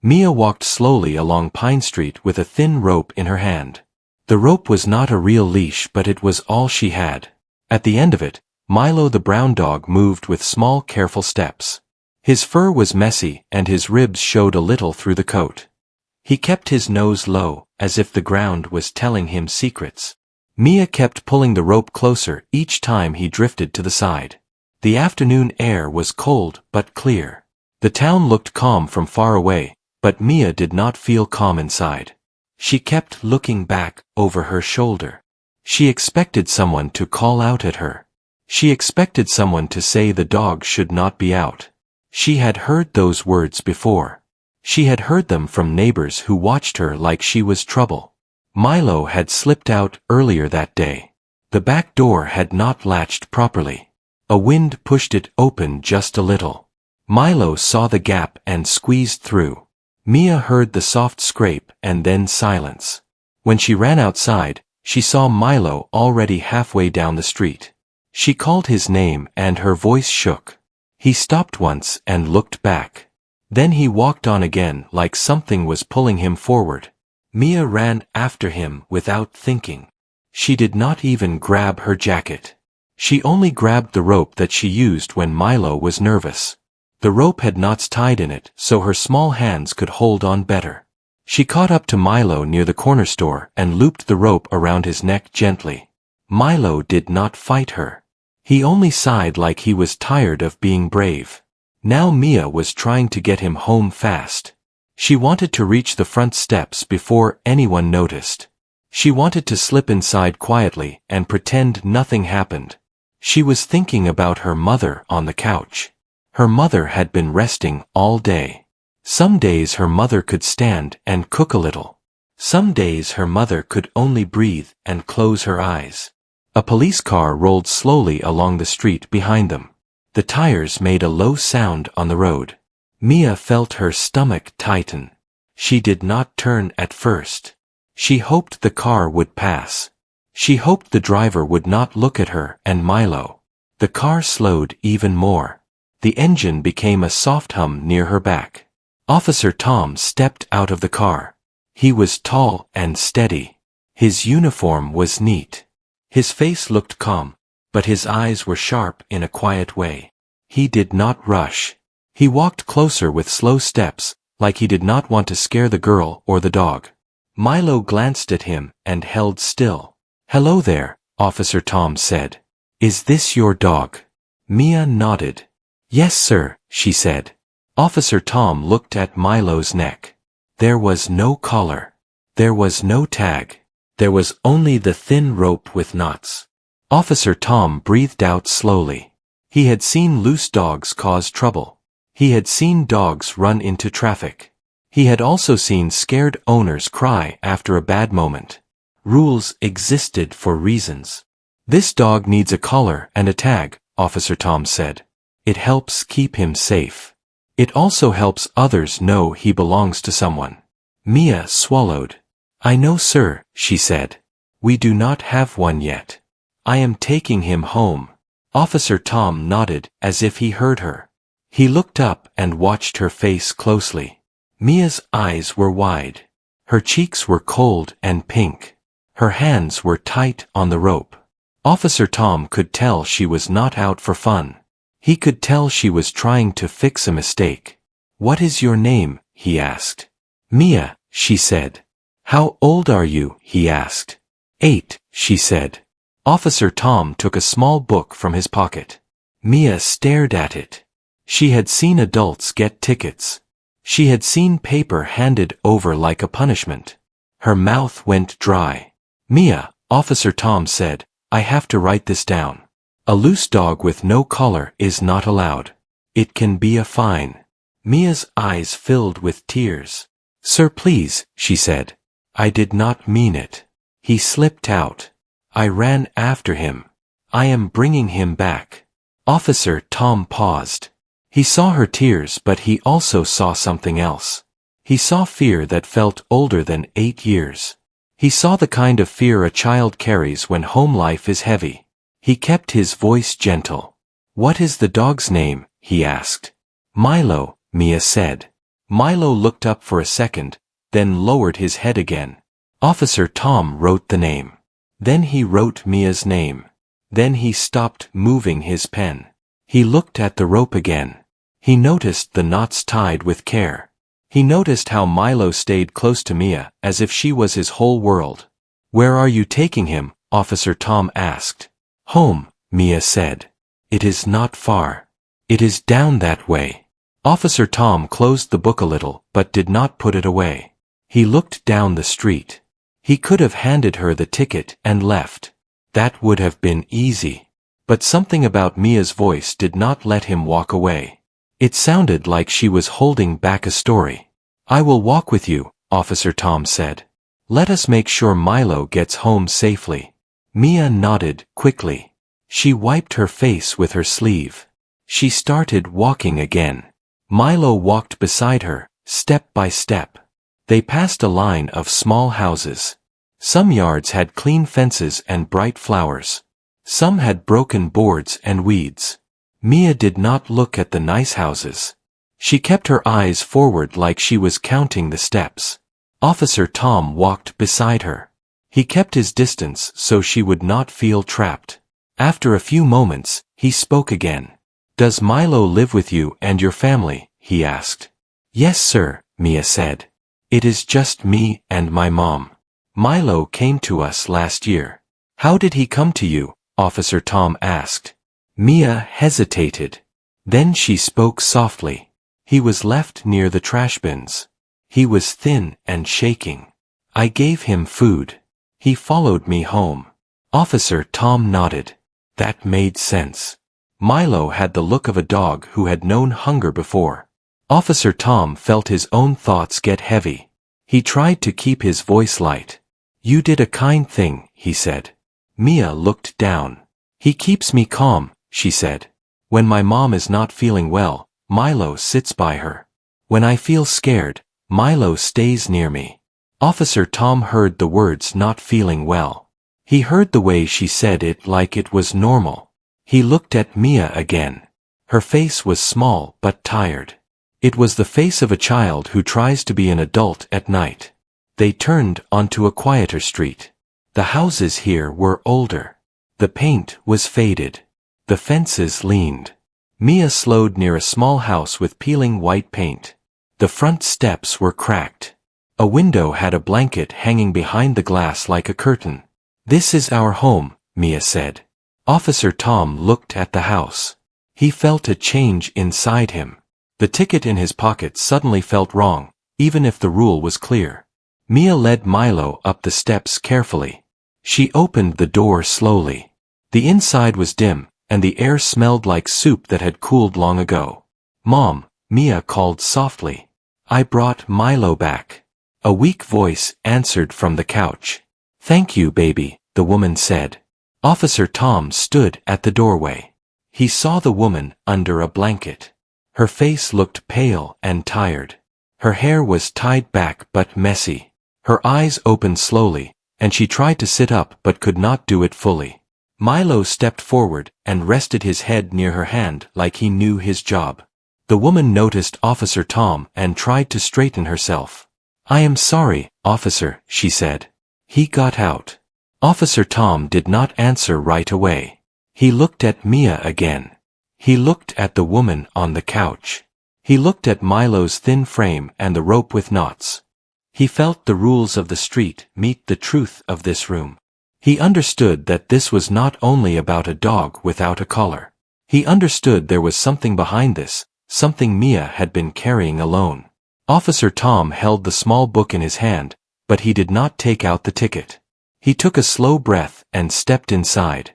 Mia walked slowly along Pine Street with a thin rope in her hand. The rope was not a real leash, but it was all she had. At the end of it, Milo the brown dog moved with small careful steps. His fur was messy and his ribs showed a little through the coat. He kept his nose low, as if the ground was telling him secrets. Mia kept pulling the rope closer each time he drifted to the side. The afternoon air was cold but clear. The town looked calm from far away, but Mia did not feel calm inside. She kept looking back over her shoulder. She expected someone to call out at her. She expected someone to say the dog should not be out. She had heard those words before. She had heard them from neighbors who watched her like she was trouble. Milo had slipped out earlier that day. The back door had not latched properly. A wind pushed it open just a little. Milo saw the gap and squeezed through. Mia heard the soft scrape and then silence. When she ran outside, she saw Milo already halfway down the street. She called his name and her voice shook. He stopped once and looked back. Then he walked on again like something was pulling him forward. Mia ran after him without thinking. She did not even grab her jacket. She only grabbed the rope that she used when Milo was nervous. The rope had knots tied in it, so her small hands could hold on better. She caught up to Milo near the corner store and looped the rope around his neck gently. Milo did not fight her. He only sighed like he was tired of being brave. Now Mia was trying to get him home fast. She wanted to reach the front steps before anyone noticed. She wanted to slip inside quietly and pretend nothing happened. She was thinking about her mother on the couch. Her mother had been resting all day. Some days her mother could stand and cook a little. Some days her mother could only breathe and close her eyes. A police car rolled slowly along the street behind them. The tires made a low sound on the road. Mia felt her stomach tighten. She did not turn at first. She hoped the car would pass. She hoped the driver would not look at her and Milo. The car slowed even more. The engine became a soft hum near her back. Officer Tom stepped out of the car. He was tall and steady. His uniform was neat. His face looked calm, but his eyes were sharp in a quiet way. He did not rush. He walked closer with slow steps, like he did not want to scare the girl or the dog. Milo glanced at him and held still. "Hello there," Officer Tom said. "Is this your dog?" Mia nodded. "Yes, sir," she said. Officer Tom looked at Milo's neck. There was no collar. There was no tag. There was only the thin rope with knots. Officer Tom breathed out slowly. He had seen loose dogs cause trouble. He had seen dogs run into traffic. He had also seen scared owners cry after a bad moment. Rules existed for reasons. "This dog needs a collar and a tag," Officer Tom said. "It helps keep him safe. It also helps others know he belongs to someone." Mia swallowed. "I know, sir," she said. "We do not have one yet. I am taking him home." Officer Tom nodded as if he heard her. He looked up and watched her face closely. Mia's eyes were wide. Her cheeks were cold and pink. Her hands were tight on the rope. Officer Tom could tell she was not out for fun. He could tell she was trying to fix a mistake. "What is your name?" he asked. "Mia," she said. "How old are you?" he asked. 8, she said. Officer Tom took a small book from his pocket. Mia stared at it. She had seen adults get tickets. She had seen paper handed over like a punishment. Her mouth went dry. "Mia," Officer Tom said, "I have to write this down. A loose dog with no collar is not allowed. It can be a fine." Mia's eyes filled with tears. "Sir, please," she said. "I did not mean it. He slipped out. I ran after him. I am bringing him back." Officer Tom paused. He saw her tears, but he also saw something else. He saw fear that felt older than 8 years. He saw the kind of fear a child carries when home life is heavy. He kept his voice gentle. "What is the dog's name?" he asked. "Milo," Mia said. Milo looked up for a second, then lowered his head again. Officer Tom wrote the name. Then he wrote Mia's name. Then he stopped moving his pen. He looked at the rope again. He noticed the knots tied with care. He noticed how Milo stayed close to Mia, as if she was his whole world. "Where are you taking him?" Officer Tom asked. "Home," Mia said. "It is not far. It is down that way." Officer Tom closed the book a little, but did not put it away. He looked down the street. He could have handed her the ticket and left. That would have been easy. But something about Mia's voice did not let him walk away. It sounded like she was holding back a story. "I will walk with you," Officer Tom said. "Let us make sure Milo gets home safely." Mia nodded quickly. She wiped her face with her sleeve. She started walking again. Milo walked beside her, step by step. They passed a line of small houses. Some yards had clean fences and bright flowers. Some had broken boards and weeds. Mia did not look at the nice houses. She kept her eyes forward like she was counting the steps. Officer Tom walked beside her. He kept his distance so she would not feel trapped. After a few moments, he spoke again. "Does Milo live with you and your family?" he asked. "Yes, sir," Mia said. "It is just me and my mom. Milo came to us last year." "How did he come to you?" Officer Tom asked. Mia hesitated. Then she spoke softly. "He was left near the trash bins. He was thin and shaking. I gave him food. He followed me home." Officer Tom nodded. That made sense. Milo had the look of a dog who had known hunger before. Officer Tom felt his own thoughts get heavy. He tried to keep his voice light. "You did a kind thing," he said. Mia looked down. "He keeps me calm," she said. "When my mom is not feeling well, Milo sits by her. When I feel scared, Milo stays near me." Officer Tom heard the words "not feeling well." He heard the way she said it like it was normal. He looked at Mia again. Her face was small but tired. It was the face of a child who tries to be an adult at night. They turned onto a quieter street. The houses here were older. The paint was faded. The fences leaned. Mia slowed near a small house with peeling white paint. The front steps were cracked. A window had a blanket hanging behind the glass like a curtain. "This is our home," Mia said. Officer Tom looked at the house. He felt a change inside him. The ticket in his pocket suddenly felt wrong, even if the rule was clear. Mia led Milo up the steps carefully. She opened the door slowly. The inside was dim, and the air smelled like soup that had cooled long ago. "Mom," Mia called softly. "I brought Milo back." A weak voice answered from the couch. "Thank you, baby," the woman said. Officer Tom stood at the doorway. He saw the woman under a blanket. Her face looked pale and tired. Her hair was tied back but messy. Her eyes opened slowly, and she tried to sit up but could not do it fully. Milo stepped forward and rested his head near her hand like he knew his job. The woman noticed Officer Tom and tried to straighten herself. "I am sorry, officer," she said. He got out. Officer Tom did not answer right away. He looked at Mia again. He looked at the woman on the couch. He looked at Milo's thin frame and the rope with knots. He felt the rules of the street meet the truth of this room. He understood that this was not only about a dog without a collar. He understood there was something behind this, something Mia had been carrying alone. Officer Tom held the small book in his hand, but he did not take out the ticket. He took a slow breath and stepped inside.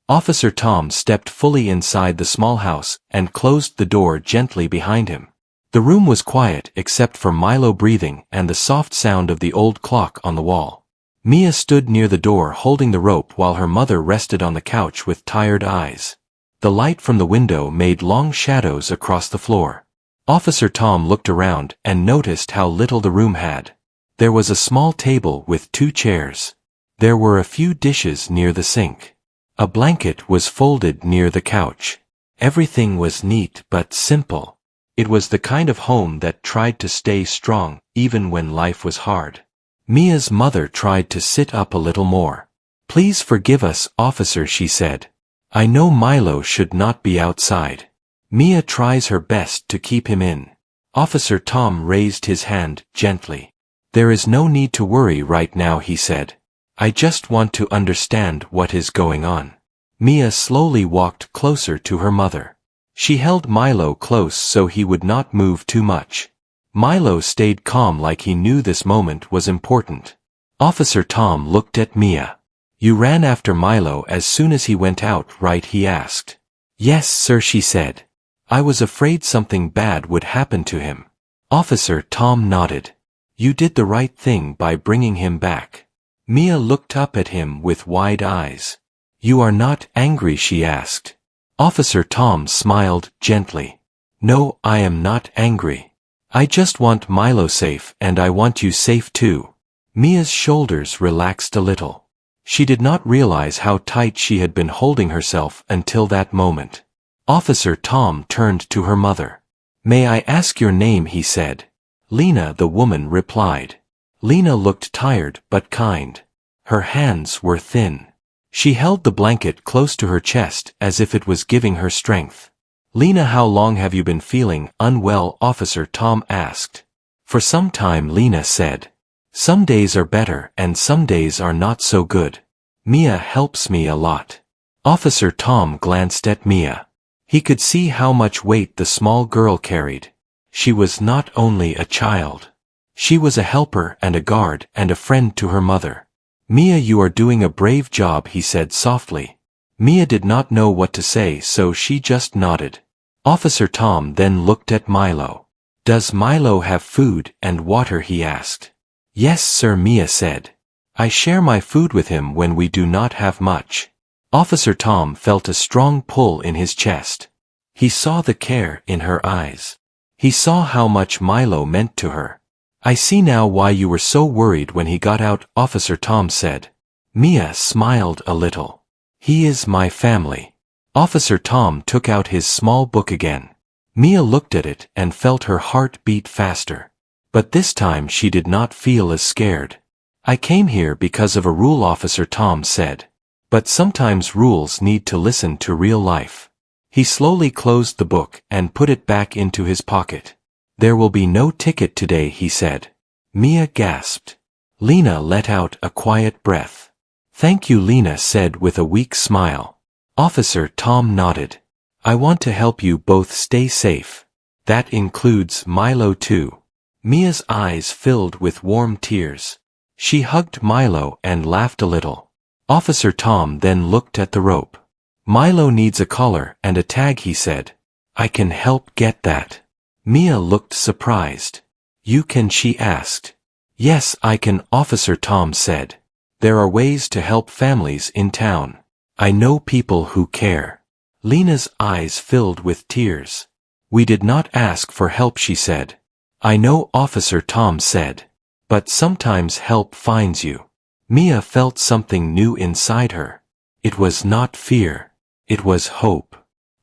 Officer Tom stepped fully inside the small house and closed the door gently behind him. The room was quiet except for Milo breathing and the soft sound of the old clock on the wall. Mia stood near the door holding the rope while her mother rested on the couch with tired eyes. The light from the window made long shadows across the floor. Officer Tom looked around and noticed how little the room had. There was a small table with 2 chairs. There were a few dishes near the sink. A blanket was folded near the couch. Everything was neat but simple. It was the kind of home that tried to stay strong, even when life was hard. Mia's mother tried to sit up a little more. "Please forgive us, officer," she said. "I know Milo should not be outside." Mia tries her best to keep him in. Officer Tom raised his hand gently. "There is no need to worry right now," he said. "I just want to understand what is going on." Mia slowly walked closer to her mother. She held Milo close so he would not move too much. Milo stayed calm like he knew this moment was important. Officer Tom looked at Mia. "You ran after Milo as soon as he went out, right?" he asked. "Yes, sir," she said. "I was afraid something bad would happen to him." Officer Tom nodded. "You did the right thing by bringing him back." Mia looked up at him with wide eyes. "You are not angry?" she asked. Officer Tom smiled gently. "No, I am not angry. I just want Milo safe, and I want you safe too." Mia's shoulders relaxed a little. She did not realize how tight she had been holding herself until that moment. Officer Tom turned to her mother. "May I ask your name?" he said. "Lena," the woman replied. Lena looked tired but kind. Her hands were thin. She held the blanket close to her chest as if it was giving her strength. "Lena, how long have you been feeling unwell?" Officer Tom asked. "For some time," Lena said. "Some days are better and some days are not so good. Mia helps me a lot." Officer Tom glanced at Mia. He could see how much weight the small girl carried. She was not only a child. She was a helper and a guard and a friend to her mother. "Mia, you are doing a brave job," he said softly. Mia did not know what to say, so she just nodded. Officer Tom then looked at Milo. "Does Milo have food and water?" he asked. "Yes, sir," Mia said. "I share my food with him when we do not have much." Officer Tom felt a strong pull in his chest. He saw the care in her eyes. He saw how much Milo meant to her. "I see now why you were so worried when he got out," Officer Tom said. Mia smiled a little. "He is my family." Officer Tom took out his small book again. Mia looked at it and felt her heart beat faster. But this time she did not feel as scared. "I came here because of a rule," Officer Tom said. "But sometimes rules need to listen to real life." He slowly closed the book and put it back into his pocket. "There will be no ticket today," he said. Mia gasped. Lena let out a quiet breath. "Thank you," Lena said with a weak smile. Officer Tom nodded. "I want to help you both stay safe. That includes Milo too." Mia's eyes filled with warm tears. She hugged Milo and laughed a little. Officer Tom then looked at the rope. "Milo needs a collar and a tag," he said. "I can help get that." Mia looked surprised. "You can?" she asked. "Yes, I can," Officer Tom said. "There are ways to help families in town. I know people who care." Lena's eyes filled with tears. "We did not ask for help," she said. "I know," Officer Tom said. "But sometimes help finds you." Mia felt something new inside her. It was not fear. It was hope.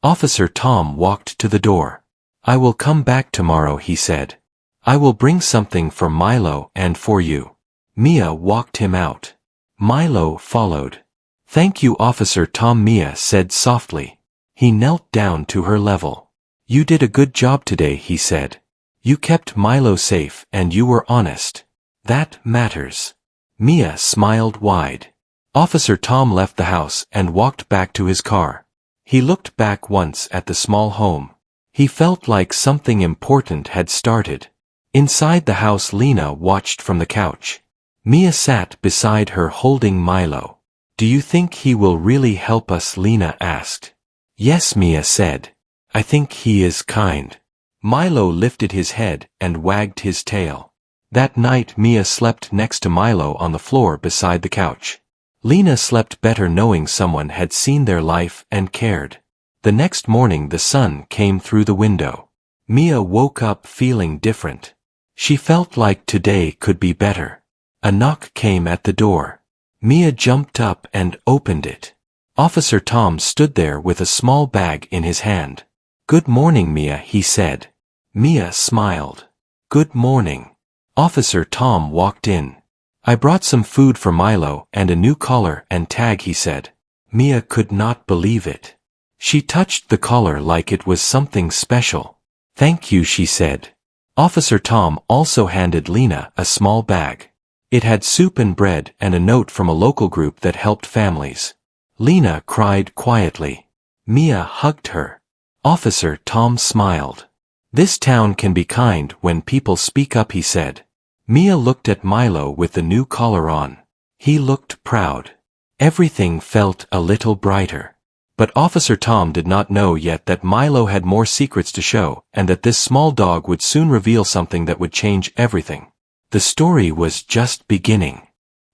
Officer Tom walked to the door. "I will come back tomorrow," he said. "I will bring something for Milo and for you." Mia walked him out. Milo followed. "Thank you, Officer Tom," Mia said softly. He knelt down to her level. "You did a good job today," he said. "You kept Milo safe and you were honest. That matters." Mia smiled wide. Officer Tom left the house and walked back to his car. He looked back once at the small home. He felt like something important had started. Inside the house, Lena watched from the couch. Mia sat beside her holding Milo. "Do you think he will really help us?" Lena asked. "Yes," Mia said. "I think he is kind." Milo lifted his head and wagged his tail. That night Mia slept next to Milo on the floor beside the couch. Lena slept better knowing someone had seen their life and cared. The next morning the sun came through the window. Mia woke up feeling different. She felt like today could be better. A knock came at the door. Mia jumped up and opened it. Officer Tom stood there with a small bag in his hand. "Good morning, Mia," he said. Mia smiled. Good morning. Officer Tom walked in. I brought some food for Milo and a new collar and tag, he said. Mia could not believe it. She touched the collar like it was something special. Thank you, she said. Officer Tom also handed Lena a small bag. It had soup and bread and a note from a local group that helped families. Lena cried quietly. Mia hugged her. Officer Tom smiled. This town can be kind when people speak up, he said. Mia looked at Milo with the new collar on. He looked proud. Everything felt a little brighter. But Officer Tom did not know yet that Milo had more secrets to show, and that this small dog would soon reveal something that would change everything. The story was just beginning.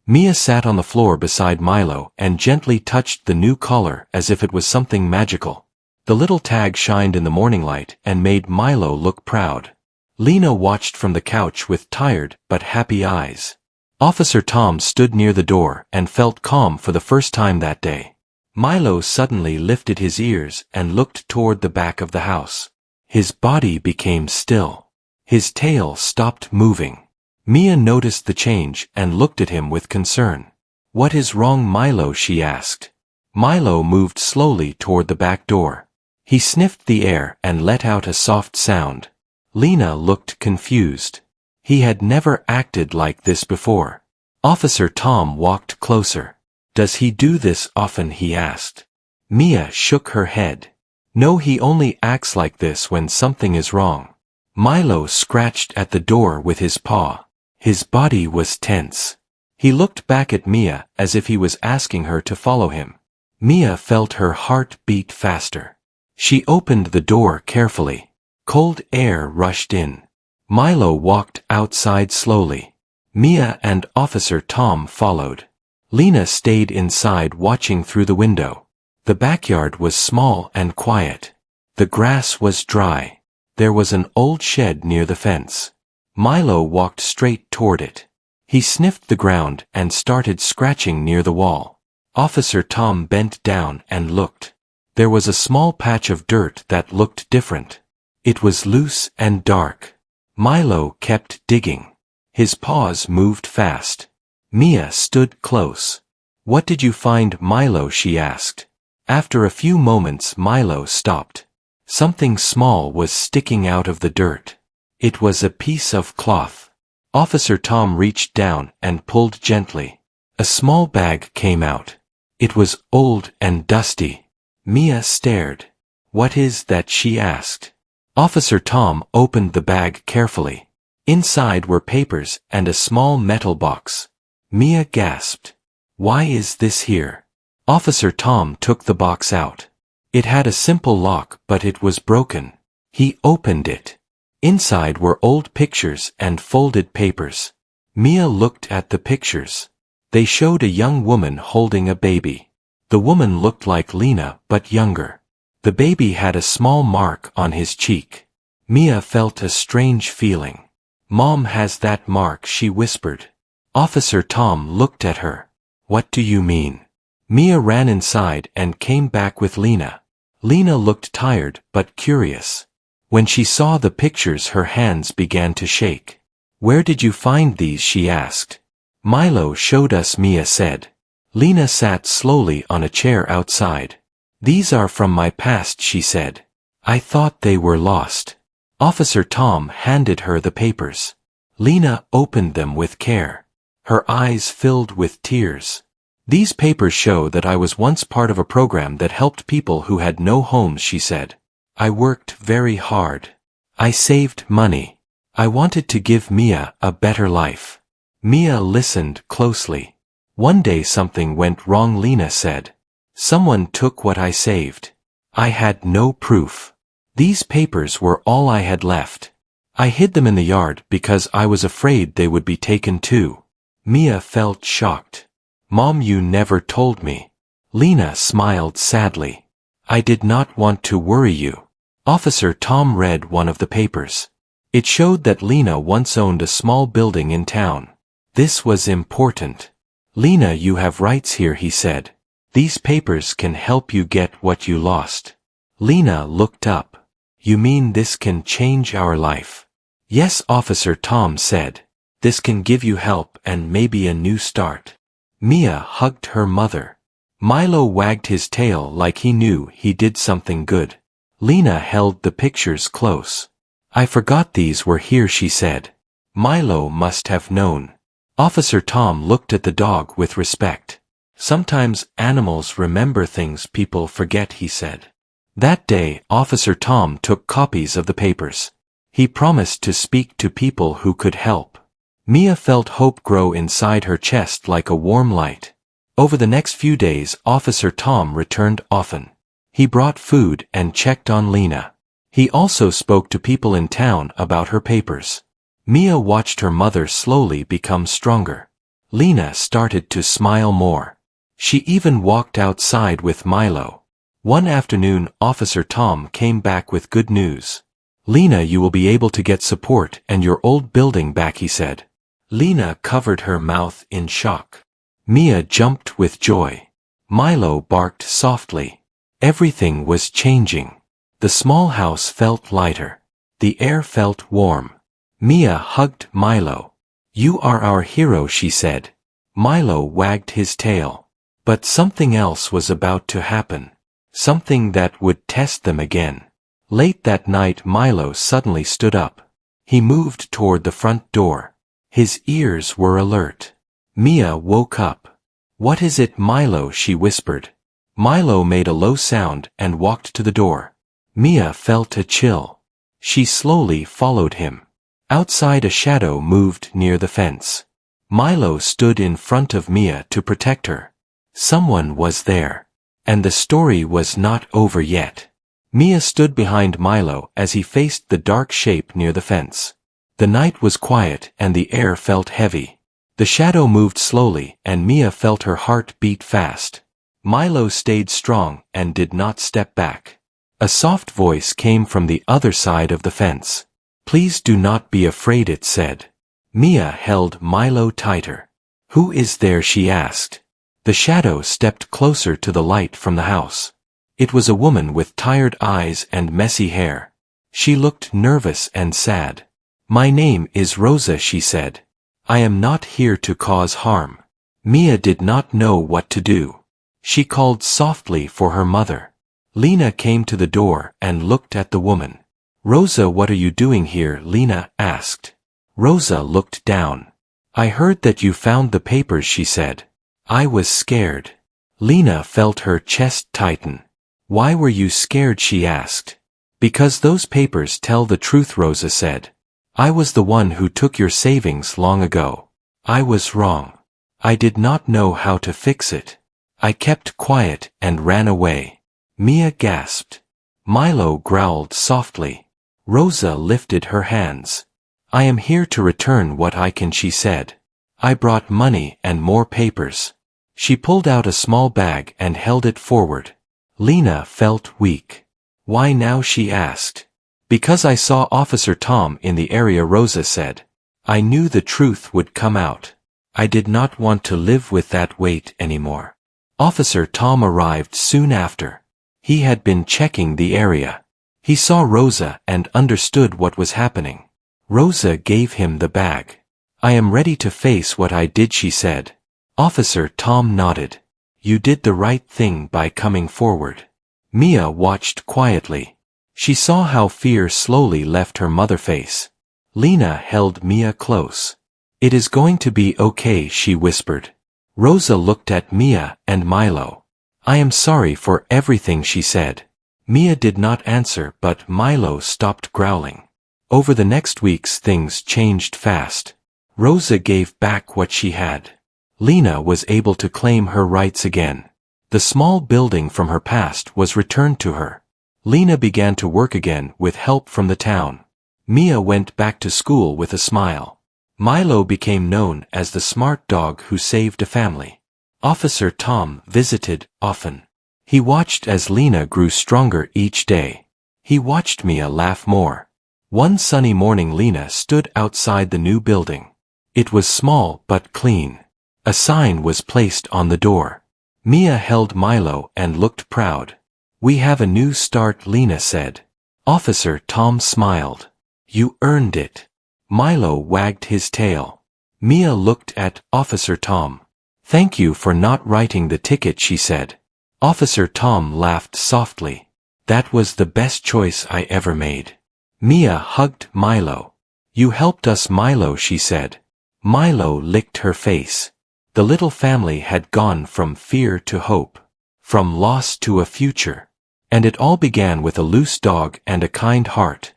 Mia sat on the floor beside Milo and gently touched the new collar as if it was something magical. The little tag shined in the morning light and made Milo look proud. Lena watched from the couch with tired but happy eyes. Officer Tom stood near the door and felt calm for the first time that day. Milo suddenly lifted his ears and looked toward the back of the house. His body became still. His tail stopped moving. Mia noticed the change and looked at him with concern. What is wrong, Milo? She asked. Milo moved slowly toward the back door. He sniffed the air and let out a soft sound. Lena looked confused. He had never acted like this before. Officer Tom walked closer. Does he do this often? He asked. Mia shook her head. No, he only acts like this when something is wrong. Milo scratched at the door with his paw. His body was tense. He looked back at Mia as if he was asking her to follow him. Mia felt her heart beat faster. She opened the door carefully. Cold air rushed in. Milo walked outside slowly. Mia and Officer Tom followed. Lena stayed inside watching through the window. The backyard was small and quiet. The grass was dry. There was an old shed near the fence. Milo walked straight toward it. He sniffed the ground and started scratching near the wall. Officer Tom bent down and looked. There was a small patch of dirt that looked different. It was loose and dark. Milo kept digging. His paws moved fast. Mia stood close. What did you find, Milo? She asked. After a few moments, Milo stopped. Something small was sticking out of the dirt. It was a piece of cloth. Officer Tom reached down and pulled gently. A small bag came out. It was old and dusty. Mia stared. What is that? She asked. Officer Tom opened the bag carefully. Inside were papers and a small metal box. Mia gasped. Why is this here? Officer Tom took the box out. It had a simple lock, but it was broken. He opened it. Inside were old pictures and folded papers. Mia looked at the pictures. They showed a young woman holding a baby. The woman looked like Lena, but younger. The baby had a small mark on his cheek. Mia felt a strange feeling. Mom has that mark, she whispered. Officer Tom looked at her. What do you mean? Mia ran inside and came back with Lena. Lena looked tired but curious. When she saw the pictures, her hands began to shake. Where did you find these? She asked. Milo showed us, Mia said. Lena sat slowly on a chair outside. These are from my past, she said. I thought they were lost. Officer Tom handed her the papers. Lena opened them with care. Her eyes filled with tears. These papers show that I was once part of a program that helped people who had no homes, she said. I worked very hard. I saved money. I wanted to give Mia a better life. Mia listened closely. One day something went wrong, Lena said. Someone took what I saved. I had no proof. These papers were all I had left. I hid them in the yard because I was afraid they would be taken too. Mia felt shocked. Mom, you never told me. Lena smiled sadly. I did not want to worry you. Officer Tom read one of the papers. It showed that Lena once owned a small building in town. This was important. Lena, you have rights here, he said. These papers can help you get what you lost. Lena looked up. You mean this can change our life? Yes, Officer Tom said. This can give you help and maybe a new start. Mia hugged her mother. Milo wagged his tail like he knew he did something good. Lena held the pictures close. I forgot these were here, she said. Milo must have known. Officer Tom looked at the dog with respect. Sometimes animals remember things people forget, he said. That day, Officer Tom took copies of the papers. He promised to speak to people who could help. Mia felt hope grow inside her chest like a warm light. Over the next few days, Officer Tom returned often. He brought food and checked on Lena. He also spoke to people in town about her papers. Mia watched her mother slowly become stronger. Lena started to smile more. She even walked outside with Milo. One afternoon, Officer Tom came back with good news. Lena, you will be able to get support and your old building back, he said. Lena covered her mouth in shock. Mia jumped with joy. Milo barked softly. Everything was changing. The small house felt lighter. The air felt warm. Mia hugged Milo. You are our hero, she said. Milo wagged his tail. But something else was about to happen. Something that would test them again. Late that night, Milo suddenly stood up. He moved toward the front door. His ears were alert. Mia woke up. What is it, Milo? She whispered. Milo made a low sound and walked to the door. Mia felt a chill. She slowly followed him. Outside, a shadow moved near the fence. Milo stood in front of Mia to protect her. Someone was there. And the story was not over yet. Mia stood behind Milo as he faced the dark shape near the fence. The night was quiet and the air felt heavy. The shadow moved slowly and Mia felt her heart beat fast. Milo stayed strong and did not step back. A soft voice came from the other side of the fence. Please do not be afraid, it said. Mia held Milo tighter. Who is there? She asked. The shadow stepped closer to the light from the house. It was a woman with tired eyes and messy hair. She looked nervous and sad. My name is Rosa, she said. I am not here to cause harm. Mia did not know what to do. She called softly for her mother. Lena came to the door and looked at the woman. Rosa, what are you doing here? Lena asked. Rosa looked down. I heard that you found the papers, she said. I was scared. Lena felt her chest tighten. Why were you scared? She asked. Because those papers tell the truth, Rosa said. I was the one who took your savings long ago. I was wrong. I did not know how to fix it. I kept quiet and ran away. Mia gasped. Milo growled softly. Rosa lifted her hands. I am here to return what I can, she said. I brought money and more papers. She pulled out a small bag and held it forward. Lena felt weak. Why now? She asked. Because I saw Officer Tom in the area, Rosa said. I knew the truth would come out. I did not want to live with that weight anymore. Officer Tom arrived soon after. He had been checking the area. He saw Rosa and understood what was happening. Rosa gave him the bag. I am ready to face what I did, she said. Officer Tom nodded. You did the right thing by coming forward. Mia watched quietly. She saw how fear slowly left her mother's face. Lena held Mia close. It is going to be okay, she whispered. Rosa looked at Mia and Milo. I am sorry for everything, she said. Mia did not answer, but Milo stopped growling. Over the next weeks things changed fast. Rosa gave back what she had. Lena was able to claim her rights again. The small building from her past was returned to her. Lena began to work again with help from the town. Mia went back to school with a smile. Milo became known as the smart dog who saved a family. Officer Tom visited often. He watched as Lena grew stronger each day. He watched Mia laugh more. One sunny morning, Lena stood outside the new building. It was small but clean. A sign was placed on the door. Mia held Milo and looked proud. We have a new start, Lena said. Officer Tom smiled. You earned it. Milo wagged his tail. Mia looked at Officer Tom. Thank you for not writing the ticket, she said. Officer Tom laughed softly. That was the best choice I ever made. Mia hugged Milo. You helped us, Milo, she said. Milo licked her face. The little family had gone from fear to hope, from loss to a future. And it all began with a loose dog and a kind heart.